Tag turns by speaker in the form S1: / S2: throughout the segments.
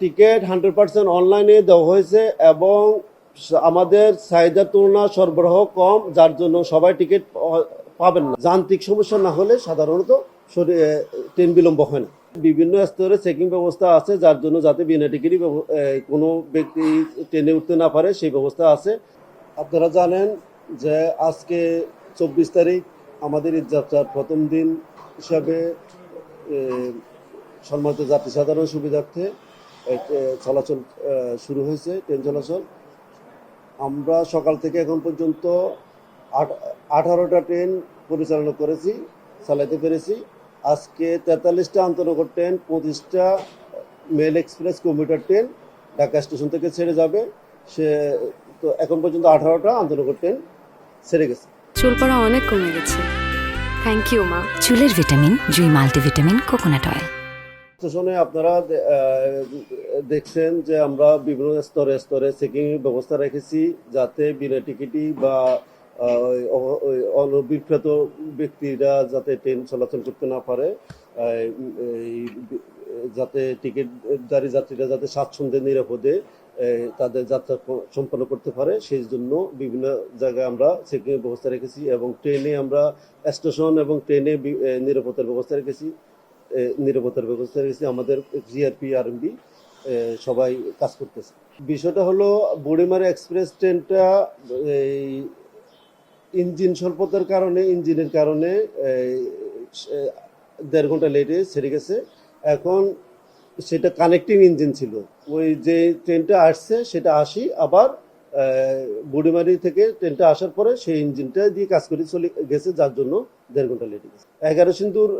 S1: Ticket 100% অনলাইনে দেওয়া হয়েছে এবং আমাদের চাহিদার তুলনায় সরবরাহ কম, যার জন্য সবাই টিকিট পাবেন না। যান্ত্রিক সমস্যা না হলে সাধারণত ট্রেন বিলম্ব হয় না। বিভিন্ন স্তরে চেকিং ব্যবস্থা আছে, যার জন্য যাতে বিনা টিকিটই কোনো ব্যক্তি ট্রেনে উঠতে না পারে সেই ব্যবস্থা আছে। আপনারা জানেন যে আজকে 24 তারিখ আমাদের ঈদযাত্রার প্রথম দিন হিসাবে সম্মানিত যাত্রী সাধারণ সুবিধার্থে চলাচল শুরু হয়েছে, ট্রেন চলাচল। আমরা সকাল থেকে এখন পর্যন্ত 18টা ট্রেন পরিচালনা করেছি, চালাইতে পেরেছি। আজকে 43টা আন্তনগর ট্রেন, 25টা mail express commuter train Dhaka station থেকে ছেড়ে যাবে। সে তো এখন পর্যন্ত 18টা আন্তনগর ট্রেন ছেড়ে গেছে।
S2: চুল পড়া অনেক কমে গেছে, থ্যাংক ইউ মা।
S3: চুলের ভিটামিন জুই মাল্টিভিটামিন কোকোনাট অয়েল।
S1: স্টেশনে আপনারা দেখছেন যে আমরা বিভিন্ন স্তরে স্তরে চেকিং ব্যবস্থা রেখেছি, যাতে বিনা টিকিটই বা অনভিজ্ঞত ব্যক্তিরা যাতে ট্রেন চলাচল করতে না পারে, যাতে টিকিটধারী যাত্রীরা যাতে স্বাচ্ছন্দ্যে নিরাপদে তাদের যাত্রা সম্পন্ন করতে পারে, সেই জন্য বিভিন্ন জায়গায় আমরা চেকিং এর ব্যবস্থা রেখেছি এবং ট্রেনে আমরা স্টেশন এবং ট্রেনে নিরাপত্তার ব্যবস্থা রেখেছি। আমাদের জিআরপি আরএমবি সবাই কাজ করতেছে। বিষয়টা হলো বুড়িমারি এক্সপ্রেস ট্রেনটা ইঞ্জিন স্বল্পতার কারণে, ইঞ্জিনের কারণে 1.5 ঘন্টা লেটে ছেড়ে গেছে। এখন সেটা কানেক্টিং ইঞ্জিন ছিল, ওই যে ট্রেনটা আসছে সেটা আসি আবার বুড়িমারি থেকে ট্রেনটা আসার পরে সেই ইঞ্জিনটা দিয়ে কাজ করে চলে গেছে, যার জন্য 1.5 ঘন্টা লেট গেছে। 11 সিন্দুর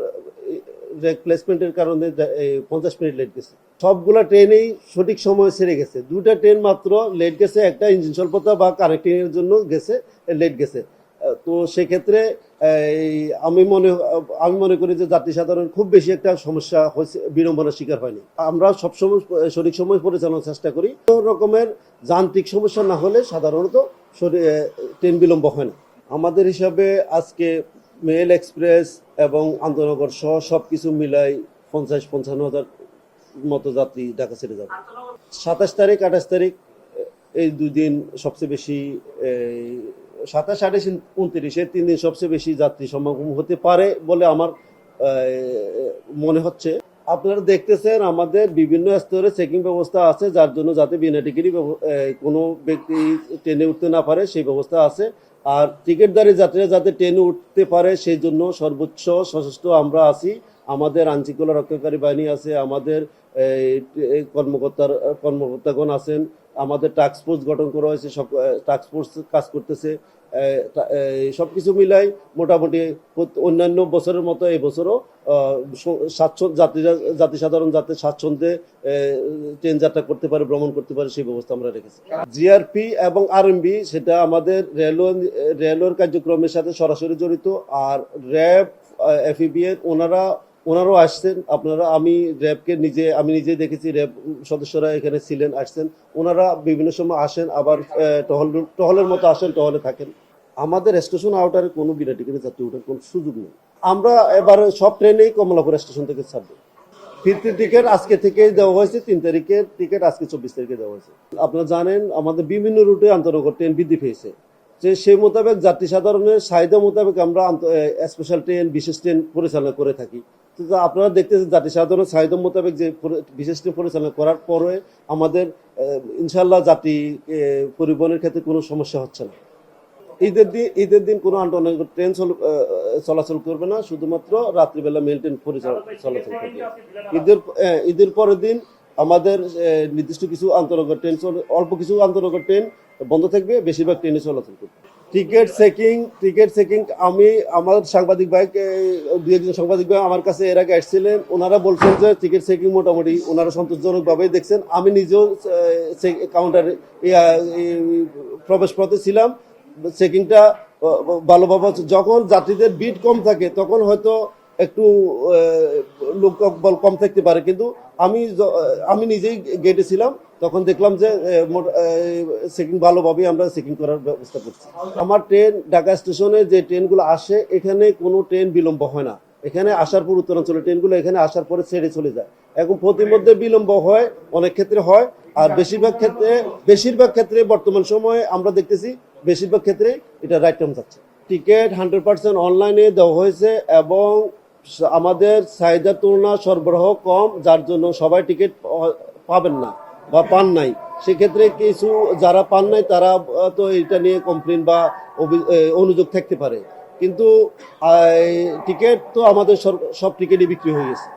S1: রিপ্লেসমেন্টের কারণে 50 মিনিট লেট গেছে। সবগুলা ট্রেনেই সঠিক সময় ছেড়ে গেছে। 2টা ট্রেন মাত্র লেট গেছে, একটা ইঞ্জিন স্বল্পতা বা কানেক্টিং এর জন্য গেছে, লেট গেছে। তো সেক্ষেত্রে আমি মনে করি যে যাত্রী সাধারণ খুব বেশি একটা সমস্যা হয়েছে, বিড়ম্বনার শিকার হয়নি। আমরা সবসময় সঠিক সময় পরিচালনার চেষ্টা করি। কোনো রকমের যান্ত্রিক সমস্যা না হলে সাধারণত ট্রেন বিলম্ব হয় না। আমাদের হিসাবে আজকে মেল এক্সপ্রেস এবং আন্তনগর সহ সবকিছু মিলাই 50-55 হাজার মতো যাত্রী ঢাকা ছেড়ে যাবে। 27 তারিখ 28 তারিখ এই 2 দিন সবচেয়ে বেশি, 27, 28, 29 এই 3 দিন সবচেয়ে বেশি যাত্রী সমাগম হতে পারে বলে আমার মনে হচ্ছে। আপনারা দেখতেছেন আমাদের বিভিন্ন স্তরে চেকিং ব্যবস্থা আছে, যার জন্য যাতে বিনা টিকিটই কোনো ব্যক্তি ট্রেনে উঠতে না পারে সেই ব্যবস্থা আছে। আর টিকিটধারী যাত্রীরা যাতে ট্রেনে উঠতে পারে সেই জন্য সর্বোচ্চ সশস্ত্র আমরা আছি। আমাদের আইনশৃঙ্খলা রক্ষাকারী বাহিনী আছে, আমাদের কর্মকর্তাগণ আছেন, আমাদের টাস্ক ফোর্স গঠন করা হয়েছে, সব টাস্ক ফোর্স কাজ করতেছে। সবকিছু মিলাই মোটামুটি অন্যান্য বছরের মতো এই বছরও যাত্রী সাধারণ যাতে স্বাচ্ছন্দ্যে ট্রেন যাত্রা করতে পারে, ভ্রমণ করতে পারে সেই ব্যবস্থা আমরা রেখেছি। জিআরপি এবং আরএমবি সেটা আমাদের রেলওয়ের কার্যক্রমের সাথে সরাসরি জড়িত। আর র্যাব, এফইবিএ ওনারাও আসছেন। আমি নিজেই দেখেছি, র্যাব সদস্যরা এখানে ছিলেন, আসছেন। ওনারা বিভিন্ন সময় আসেন, আবার টহলের মতো আসেন, টহলে থাকেন। আমাদের স্টেশন আউটারে কোনো বিনা টিকিটে যাত্রী ওঠার কোনো সুযোগ নেই। আমরা এবার সব ট্রেনেই কমলাপুর স্টেশন থেকে ছাড়বো। ফিরতির টিকিট আজকে থেকে দেওয়া হয়েছে, 3 তারিখের টিকিট আজকে 24 তারিখে দেওয়া হয়েছে। আপনারা জানেন আমাদের বিভিন্ন রুটে আন্তনগর ট্রেন বৃদ্ধি পেয়েছে, যে সেই মোতাবেক যাত্রী সাধারণের চাহিদা মোতাবেক আমরা স্পেশাল ট্রেন, বিশেষ ট্রেন পরিচালনা করে থাকি। তো আপনারা দেখতেছেন যাত্রী সাধারণের চাহিদা মোতাবেক যে বিশেষ ট্রেন পরিচালনা করার পরে আমাদের ইনশাল্লাহ যাত্রী পরিবহনের ক্ষেত্রে কোনো সমস্যা হচ্ছে না। ঈদের দিন কোনো আন্তনগর ট্রেন চলাচল করবে না, শুধুমাত্র রাত্রিবেলা মেল ট্রেন চলাচল করবে। ঈদের পরের দিন আমাদের নির্দিষ্ট কিছু আন্তনগর ট্রেন, অল্প কিছু আন্তনগর ট্রেন বন্ধ থাকবে, বেশিরভাগ ট্রেনে চলাচল করবে। টিকিট চেকিং আমার সাংবাদিক ভাই, 2-1 সাংবাদিক ভাই আমার কাছে এর আগে আসছিলেন, ওনারা বলছেন যে টিকিট চেকিং মোটামুটি ওনারা সন্তোষজনকভাবেই দেখছেন। আমি নিজেও কাউন্টারে প্রবেশ পথে ছিলাম, চেকিংটা ভালোভাবে। যখন যাত্রীদের ভিড় কম থাকে তখন হয়তো একটু লোক বল কম থাকতে পারে, কিন্তু আমি নিজেই গেটে ছিলাম, তখন দেখলাম যে চেকিং ভালোভাবেই আমরা চেকিং করার ব্যবস্থা করছি। আমার ট্রেন ঢাকা স্টেশনে যে ট্রেনগুলো আসে, এখানে কোনো ট্রেন বিলম্ব হয় না। এখানে আসার পর উত্তরাঞ্চলের ট্রেনগুলো এখানে আসার পরে ছেড়ে চলে যায়। এখন প্রতিমধ্যে বিলম্ব হয়, অনেক ক্ষেত্রে হয়, আর বেশিরভাগ ক্ষেত্রে বর্তমান সময়ে আমরা দেখতেছি বেশিরভাগ ক্ষেত্রে এটা রাইট টাইম যাচ্ছে। টিকিট 100% অনলাইনে দেওয়া হয়েছে এবং আমাদের চাহিদার তুলনা সরবরাহ কম, যার জন্য সবাই টিকিট পাবেন না বা পান নাই। সেক্ষেত্রে কিছু যারা পান নাই তারা তো এটা নিয়ে কমপ্লেন বা অনুযোগ থাকতে পারে, কিন্তু টিকিট তো আমাদের সব টিকিটই বিক্রি হয়ে গেছে।